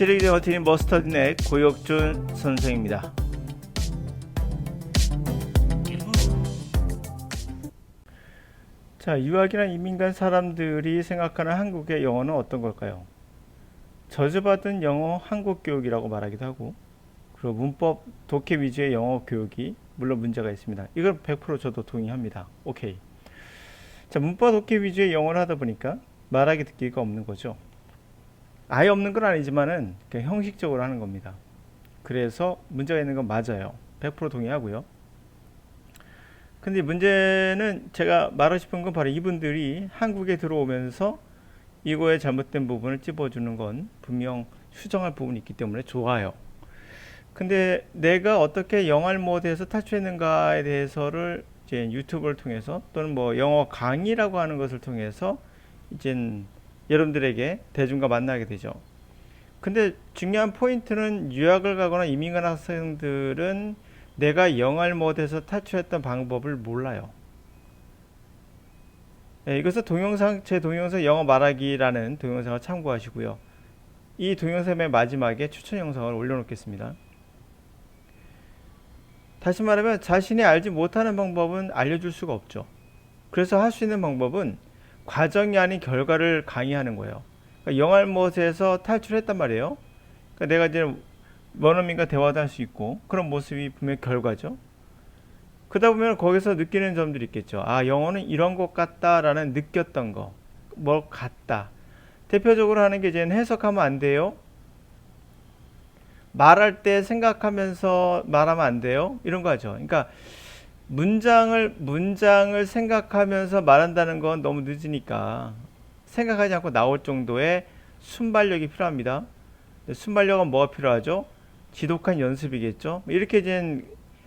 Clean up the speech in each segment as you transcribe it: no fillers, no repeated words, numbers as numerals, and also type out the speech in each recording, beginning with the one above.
시리즈 버티는 머스터드넷 고혁준 선생입니다. 자, 유학이나 이민 간 사람들이 생각하는 한국의 영어는 어떤 걸까요? 저주받은 영어 한국 교육이라고 말하기도 하고, 그리고 문법 독해 위주의 영어 교육이 물론 문제가 있습니다. 이건 100% 저도 동의합니다. 오케이. 자, 문법 독해 위주의 영어를 하다 보니까 말하기 듣기가 없는 거죠. 아예 없는 건 아니지만은 그냥 형식적으로 하는 겁니다. 그래서 문제가 있는 건 맞아요. 100% 동의하고요. 근데 문제는 제가 말하고 싶은 건 바로 이분들이 한국에 들어오면서 이거의 잘못된 부분을 찝어주는 건 분명 수정할 부분이 있기 때문에 좋아요. 근데 내가 어떻게 영어 모드에서 탈출했는가에 대해서를 이제 유튜브를 통해서 또는 뭐 영어 강의라고 하는 것을 통해서 이제 여러분들에게 대중과 만나게 되죠. 근데 중요한 포인트는 유학을 가거나 이민 간 학생들은 내가 영어 모드에서 탈출했던 방법을 몰라요. 네, 이것은 동영상, 제 동영상 영어 말하기라는 동영상을 참고하시고요. 이 동영상의 마지막에 추천 영상을 올려놓겠습니다. 다시 말하면 자신이 알지 못하는 방법은 알려줄 수가 없죠. 그래서 할 수 있는 방법은 과정이 아닌 결과를 강의하는 거예요. 그러니까 영어 모드에서 탈출했단 말이에요. 그러니까 내가 이제 원어민과 대화도 할 수 있고 그런 모습이 분명 결과죠. 그러다 보면 거기서 느끼는 점들이 있겠죠. 아, 영어는 이런 것 같다라는 느꼈던 거, 뭐 같다. 대표적으로 하는 게 이제 해석하면 안 돼요. 말할 때 생각하면서 말하면 안 돼요. 이런 거 하죠. 그러니까 문장을 생각하면서 말한다는 건 너무 늦으니까 생각하지 않고 나올 정도의 순발력이 필요합니다. 순발력은 뭐가 필요하죠? 지독한 연습이겠죠. 이렇게 이제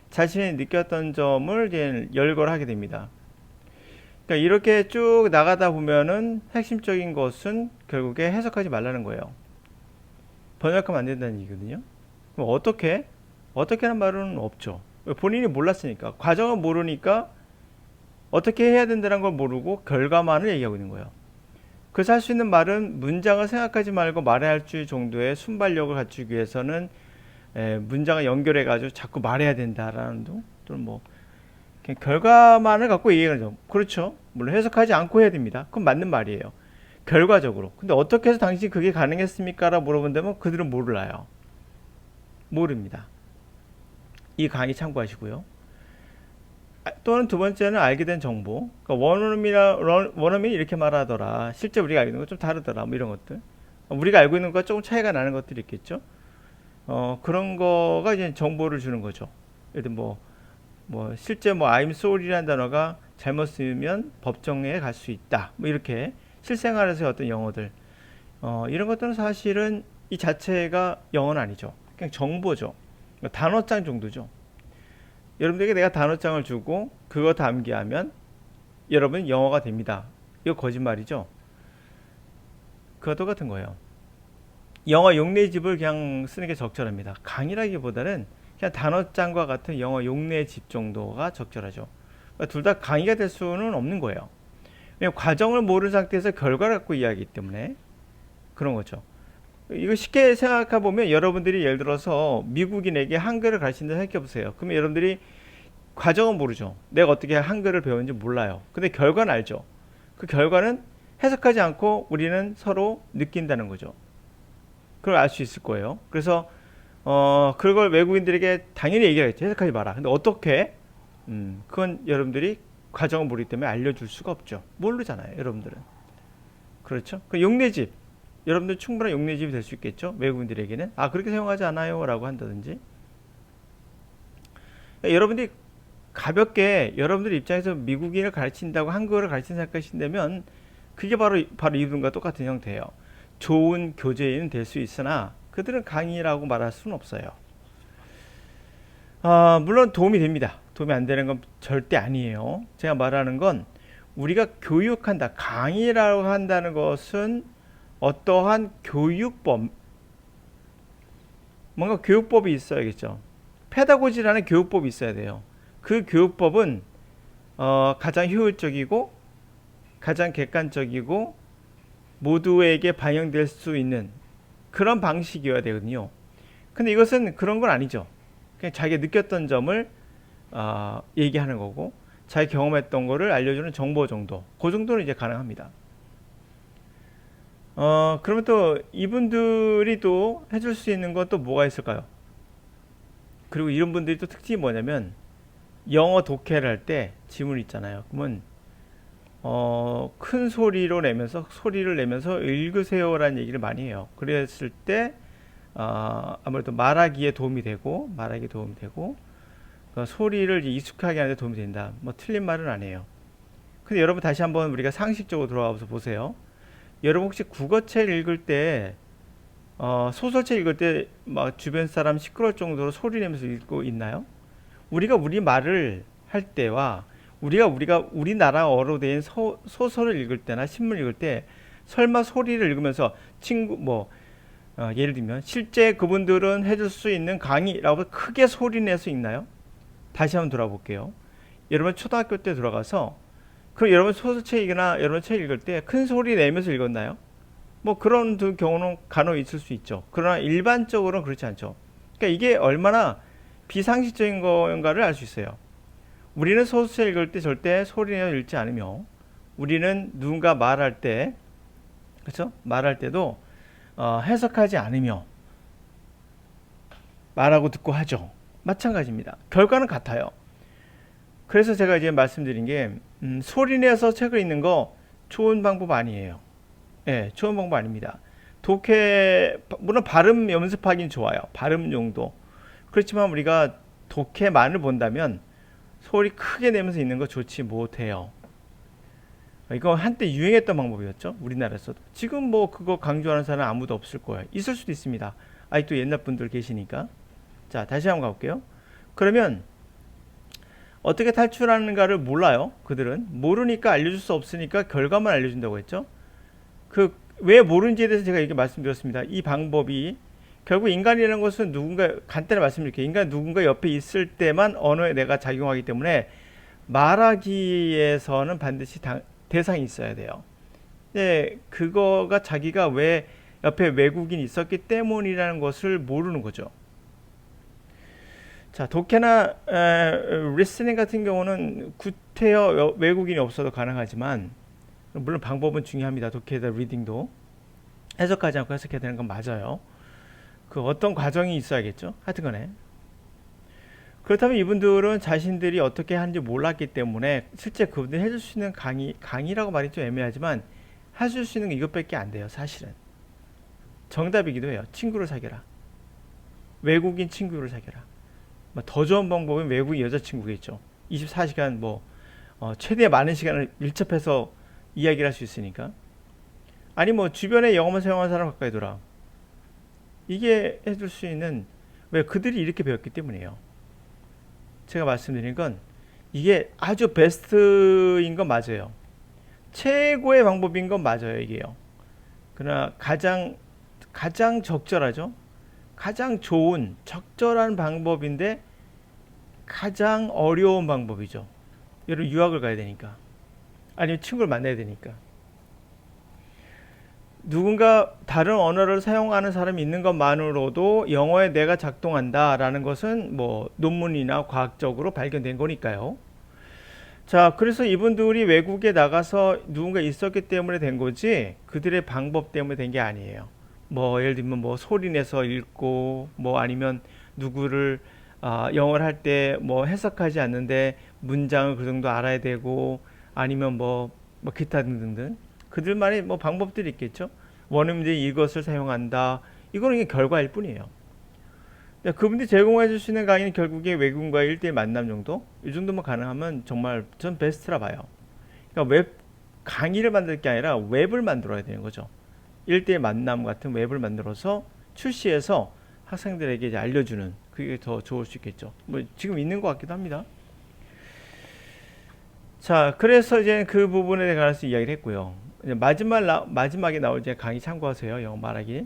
자신이 느꼈던 점을 이제 열거하게 됩니다. 그러니까 이렇게 쭉 나가다 보면은 핵심적인 것은 결국에 해석하지 말라는 거예요. 번역하면 안 된다는 얘기거든요. 그럼 어떻게 하는 말은 없죠. 본인이 몰랐으니까. 과정을 모르니까 어떻게 해야 된다는 걸 모르고 결과만을 얘기하고 있는 거예요. 그래서 할 수 있는 말은 문장을 생각하지 말고 말해야 할 정도의 순발력을 갖추기 위해서는 문장을 연결해 가지고 자꾸 말해야 된다라는 또는 뭐 그냥 결과만을 갖고 얘기하죠. 그렇죠. 물론 해석하지 않고 해야 됩니다. 그건 맞는 말이에요. 결과적으로. 근데 어떻게 해서 당신이 그게 가능했습니까? 라고 물어본다면 그들은 몰라요. 모릅니다. 이 강의 참고하시고요. 또는 두 번째는 알게 된 정보. 그러니까 원어민이 이렇게 말하더라. 실제 우리가 알고 있는 건 좀 다르더라. 뭐 이런 것들. 우리가 알고 있는 것과 조금 차이가 나는 것들이 있겠죠. 그런 거가 이제 정보를 주는 거죠. 예를 들어 실제 I'm sorry라는 단어가 잘못 쓰면 법정에 갈 수 있다. 뭐 이렇게 실생활에서의 어떤 영어들. 이런 것들은 사실은 이 자체가 영어는 아니죠. 그냥 정보죠. 단어장 정도죠. 여러분들에게 내가 단어장을 주고 그거 다 암기하면 여러분 영어가 됩니다. 이거 거짓말이죠. 그거 똑같은 거예요. 영어 용례집을 그냥 쓰는 게 적절합니다. 강의라기보다는 그냥 단어장과 같은 영어 용례집 정도가 적절하죠. 그러니까 둘 다 강의가 될 수는 없는 거예요. 왜냐하면 과정을 모르는 상태에서 결과를 갖고 이야기하기 때문에 그런 거죠. 이거 쉽게 생각해 보면 여러분들이 예를 들어서 미국인에게 한글을 가르친다 생각해 보세요. 그러면 여러분들이 과정은 모르죠. 내가 어떻게 한글을 배우는지 몰라요. 근데 결과는 알죠. 그 결과는 해석하지 않고 우리는 서로 느낀다는 거죠. 그걸 알 수 있을 거예요. 그래서 그걸 외국인들에게 당연히 얘기하겠죠. 해석하지 마라. 근데 어떻게? 그건 여러분들이 과정을 모르기 때문에 알려줄 수가 없죠. 모르잖아요, 여러분들은. 그렇죠? 그 용례집. 여러분들 충분한 용례집이 될 수 있겠죠. 외국인들에게는 그렇게 사용하지 않아요 라고 한다든지. 여러분들이 가볍게 여러분들 입장에서 미국인을 가르친다고 한국어를 가르친다 생각하신다면 그게 바로 이분과 똑같은 형태예요. 좋은 교재는 될 수 있으나 그들은 강의라고 말할 수는 없어요. 물론 도움이 됩니다. 도움이 안 되는 건 절대 아니에요. 제가 말하는 건 우리가 교육한다, 강의라고 한다는 것은 어떠한 교육법, 뭔가 교육법이 있어야겠죠. 페다고지라는 교육법이 있어야 돼요. 그 교육법은 가장 효율적이고 가장 객관적이고 모두에게 반영될 수 있는 그런 방식이어야 되거든요. 근데 이것은 그런 건 아니죠. 그냥 자기가 느꼈던 점을 얘기하는 거고, 자기 경험했던 거를 알려주는 정보 정도, 그 정도는 이제 가능합니다. 그러면 또 이분들이 또 해줄 수 있는 건 또 뭐가 있을까요? 그리고 이런 분들이 또 특징이 뭐냐면, 영어 독해를 할 때 지문 있잖아요. 그러면 큰 소리로 내면서 소리를 내면서 읽으세요라는 얘기를 많이 해요. 그랬을 때 아무래도 말하기에 도움이 되고 소리를 익숙하게 하는 데 도움이 된다. 뭐 틀린 말은 아니에요. 근데 여러분 다시 한번 우리가 상식적으로 돌아와서 보세요. 여러분 혹시 국어책 읽을 때 소설책 읽을 때 막 주변 사람 시끄러울 정도로 소리 내면서 읽고 있나요? 우리가 우리 말을 할 때와 우리가 우리나라어로 된 소설을 읽을 때나 신문 읽을 때 설마 소리를 읽으면서 예를 들면 실제 그분들은 해줄 수 있는 강의라고 크게 소리 내서 읽나요? 다시 한번 돌아볼게요. 여러분 초등학교 때 들어가서 그럼 여러분 소설책이나 여러분 책 읽을 때 큰 소리 내면서 읽었나요? 뭐 그런 경우는 간혹 있을 수 있죠. 그러나 일반적으로는 그렇지 않죠. 그러니까 이게 얼마나 비상식적인 건가를 알 수 있어요. 우리는 소설책 읽을 때 절대 소리내어 읽지 않으며 우리는 누군가 말할 때 그렇죠? 말할 때도 해석하지 않으며 말하고 듣고 하죠. 마찬가지입니다. 결과는 같아요. 그래서 제가 이제 말씀드린 게 소리내서 책을 읽는 거 좋은 방법 아니에요. 예, 좋은 방법 아닙니다. 독해 물론 발음 연습하긴 좋아요. 발음 용도. 그렇지만 우리가 독해만을 본다면 소리 크게 내면서 읽는 거 좋지 못해요. 이거 한때 유행했던 방법이었죠. 우리나라에서도. 지금 뭐 그거 강조하는 사람 아무도 없을 거예요. 있을 수도 있습니다. 아직도 옛날 분들 계시니까. 자, 다시 한번 가볼게요. 그러면 어떻게 탈출하는가를 몰라요. 그들은 모르니까 알려줄 수 없으니까 결과만 알려준다고 했죠. 그 왜 모르는지에 대해서 제가 이렇게 말씀드렸습니다. 이 방법이 결국 인간이라는 것은 누군가 간단히 말씀드릴게요. 인간 누군가 옆에 있을 때만 언어에 내가 작용하기 때문에 말하기에서는 반드시 대상이 있어야 돼요. 근데 그거가 자기가 왜 옆에 외국인이 있었기 때문이라는 것을 모르는 거죠. 자, 독해나 리스닝 같은 경우는 구태여 외국인이 없어도 가능하지만 물론 방법은 중요합니다. 독해다 리딩도 해석하지 않고 해석해야 되는 건 맞아요. 그 어떤 과정이 있어야겠죠. 하여튼 간에 그렇다면 이분들은 자신들이 어떻게 하는지 몰랐기 때문에 실제 그분들이 해줄 수 있는 강의라고 말이 좀 애매하지만 해줄 수 있는 게 이것밖에 안 돼요. 사실은 정답이기도 해요. 친구를 사귀라. 외국인 친구를 사귀라. 더 좋은 방법은 외국인 여자친구겠죠. 24시간 최대 많은 시간을 밀접해서 이야기를 할 수 있으니까. 아니 주변에 영어만 사용하는 사람 가까이 둬라. 이게 해줄 수 있는 왜 그들이 이렇게 배웠기 때문이에요. 제가 말씀드린 건 이게 아주 베스트인 건 맞아요. 최고의 방법인 건 맞아요. 이게요. 그러나 가장 적절하죠. 가장 좋은 적절한 방법인데 가장 어려운 방법이죠. 여러분 유학을 가야 되니까 아니면 친구를 만나야 되니까 누군가 다른 언어를 사용하는 사람이 있는 것만으로도 영어에 내가 작동한다라는 것은 논문이나 과학적으로 발견된 거니까요. 자, 그래서 이분들이 외국에 나가서 누군가 있었기 때문에 된 거지 그들의 방법 때문에 된 게 아니에요. 예를 들면 소리 내서 읽고 아니면 누구를 영어를 할 때 해석하지 않는데 문장을 그 정도 알아야 되고 아니면 기타 등등등 그들만의 방법들이 있겠죠. 원어민들이 이것을 사용한다. 이거는 이게 결과일 뿐이에요. 그분들이 제공해 줄 수 있는 강의는 결국에 외국인과의 1대1 만남 정도? 이 정도만 가능하면 정말 전 베스트라 봐요. 그러니까 웹 강의를 만들 게 아니라 웹을 만들어야 되는 거죠. 1대1 만남 같은 웹을 만들어서 출시해서 학생들에게 이제 알려주는 그게 더 좋을 수 있겠죠. 지금 있는 것 같기도 합니다. 자, 그래서 이제 그 부분에 관해서 이야기를 했고요. 이제 마지막에 나올 이제 강의 참고하세요. 영어 말하기.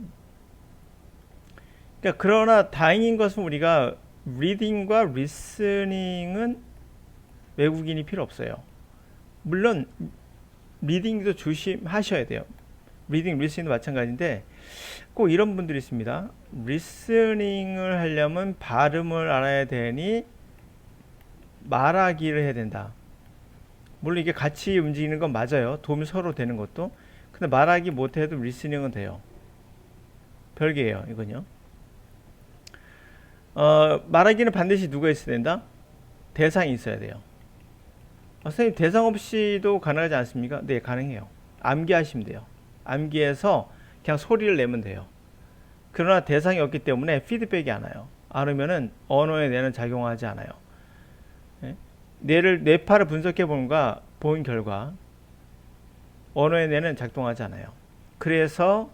그러니까 그러나 다행인 것은 우리가 리딩과 리스닝은 외국인이 필요 없어요. 물론 리딩도 조심하셔야 돼요. 리딩, 리스닝도 마찬가지인데 꼭 이런 분들이 있습니다. 리스닝을 하려면 발음을 알아야 되니 말하기를 해야 된다. 물론 이게 같이 움직이는 건 맞아요. 도움이 서로 되는 것도. 근데 말하기 못해도 리스닝은 돼요. 별개예요, 이건요. 말하기는 반드시 누가 있어야 된다? 대상이 있어야 돼요. 선생님, 대상 없이도 가능하지 않습니까? 네, 가능해요. 암기하시면 돼요. 암기해서 그냥 소리를 내면 돼요. 그러나 대상이 없기 때문에 피드백이 안 와요. 안 오면은 언어의 뇌는 작용하지 않아요. 예? 뇌파를 분석해 본 결과 언어의 뇌는 작동하지 않아요. 그래서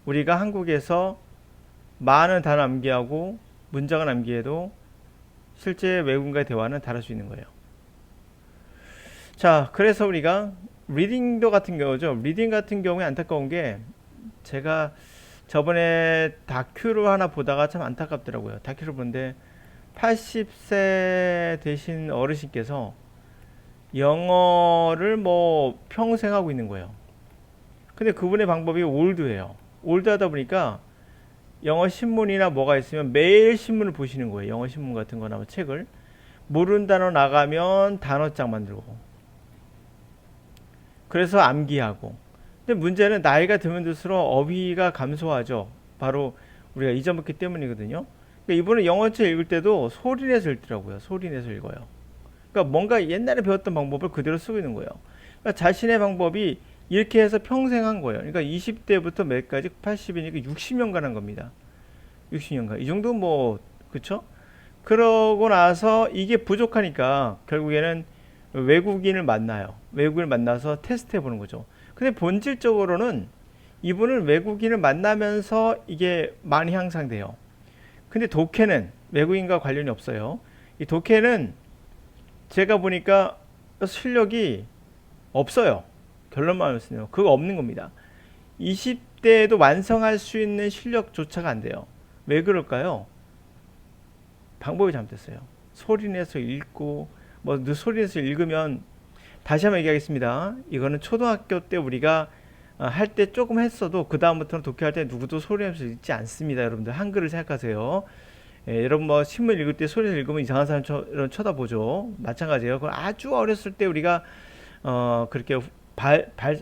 우리가 한국에서 많은 단어 암기하고 문장을 암기해도 실제 외국인과의 대화는 다를 수 있는 거예요. 자, 그래서 우리가 리딩도 같은 경우죠. 리딩 같은 경우에 안타까운 게 제가 저번에 다큐를 하나 보다가 참 안타깝더라고요. 다큐를 보는데 80세 되신 어르신께서 영어를 뭐 평생 하고 있는 거예요. 근데 그분의 방법이 올드예요. 올드하다 보니까 영어 신문이나 뭐가 있으면 매일 신문을 보시는 거예요. 영어 신문 같은 거나 뭐 책을. 모르는 단어 나가면 단어장 만들고. 그래서 암기하고. 근데 문제는 나이가 들면 들수록 어휘가 감소하죠. 바로 우리가 잊어먹기 때문이거든요. 그러니까 이분은 영어책 읽을 때도 소리 내서 읽더라고요. 소리 내서 읽어요. 그러니까 뭔가 옛날에 배웠던 방법을 그대로 쓰고 있는 거예요. 그러니까 자신의 방법이 이렇게 해서 평생 한 거예요. 그러니까 20대부터 몇까지 80이니까 60년간 한 겁니다. 60년간. 이 정도 뭐, 그쵸? 그러고 나서 이게 부족하니까 결국에는 외국인을 만나요. 외국인을 만나서 테스트 해보는 거죠. 근데 본질적으로는 이분은 외국인을 만나면서 이게 많이 향상돼요. 근데 독해는 외국인과 관련이 없어요. 이 독해는 제가 보니까 실력이 없어요. 결론만 말씀드려요. 그거 없는 겁니다. 20대에도 완성할 수 있는 실력조차가 안 돼요. 왜 그럴까요? 방법이 잘못됐어요. 소리내서 읽고 뭐 소리내서 읽으면 다시 한번 얘기하겠습니다. 이거는 초등학교 때 우리가 할 때 조금 했어도 그 다음부터는 독해할 때 누구도 소리내서 읽지 않습니다. 여러분들 한글을 생각하세요. 예, 여러분 뭐 신문 읽을 때 소리내서 읽으면 이상한 사람처럼 쳐다보죠. 마찬가지예요. 그건 아주 어렸을 때 우리가 그렇게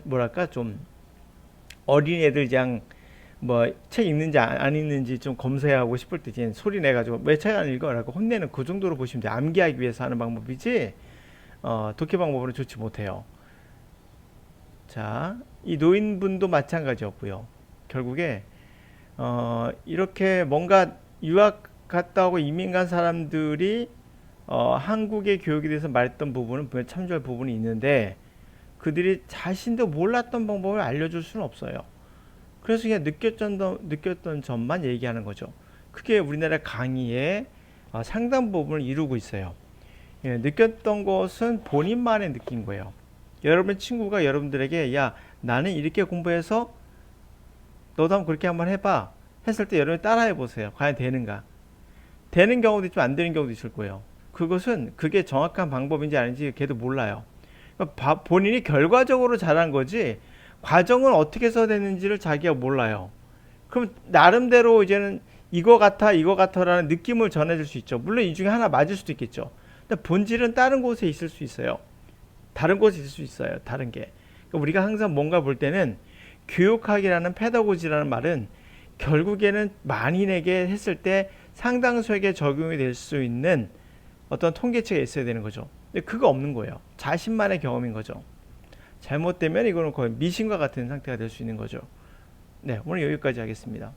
뭐랄까 좀 어린애들 그냥 뭐 책 읽는지 안 읽는지 좀 검사하고 싶을 때 그냥 소리 내가지고 왜 책 안 읽어라고 혼내는 그 정도로 보시면 돼요. 암기하기 위해서 하는 방법이지 독해 방법으로 좋지 못해요. 자, 이 노인분도 마찬가지였고요. 결국에 이렇게 뭔가 유학 갔다 오고 이민 간 사람들이 한국의 교육에 대해서 말했던 부분은 분명 참조할 부분이 있는데 그들이 자신도 몰랐던 방법을 알려줄 수는 없어요. 그래서 그냥 느꼈던 점만 얘기하는 거죠. 그게 우리나라 강의의 상당 부분을 이루고 있어요. 예, 느꼈던 것은 본인만의 느낀 거예요. 여러분 친구가 여러분들에게 야 나는 이렇게 공부해서 너도 한번 그렇게 한번 해봐 했을 때 여러분이 따라해 보세요. 과연 되는가? 되는 경우도 있지만 안 되는 경우도 있을 거예요. 그게 정확한 방법인지 아닌지 걔도 몰라요. 그러니까 본인이 결과적으로 잘한 거지 과정은 어떻게 써야 되는지를 자기가 몰라요. 그럼 나름대로 이제는 이거 같아라는 느낌을 전해줄 수 있죠. 물론 이 중에 하나 맞을 수도 있겠죠. 근데 본질은 다른 곳에 있을 수 있어요. 다른 곳에 있을 수 있어요. 다른 게. 그러니까 우리가 항상 뭔가 볼 때는 교육학이라는 페다고지라는 말은 결국에는 만인에게 했을 때 상당수에게 적용이 될 수 있는 어떤 통계치가 있어야 되는 거죠. 근데 그거 없는 거예요. 자신만의 경험인 거죠. 잘못되면 이거는 거의 미신과 같은 상태가 될 수 있는 거죠. 네, 오늘 여기까지 하겠습니다.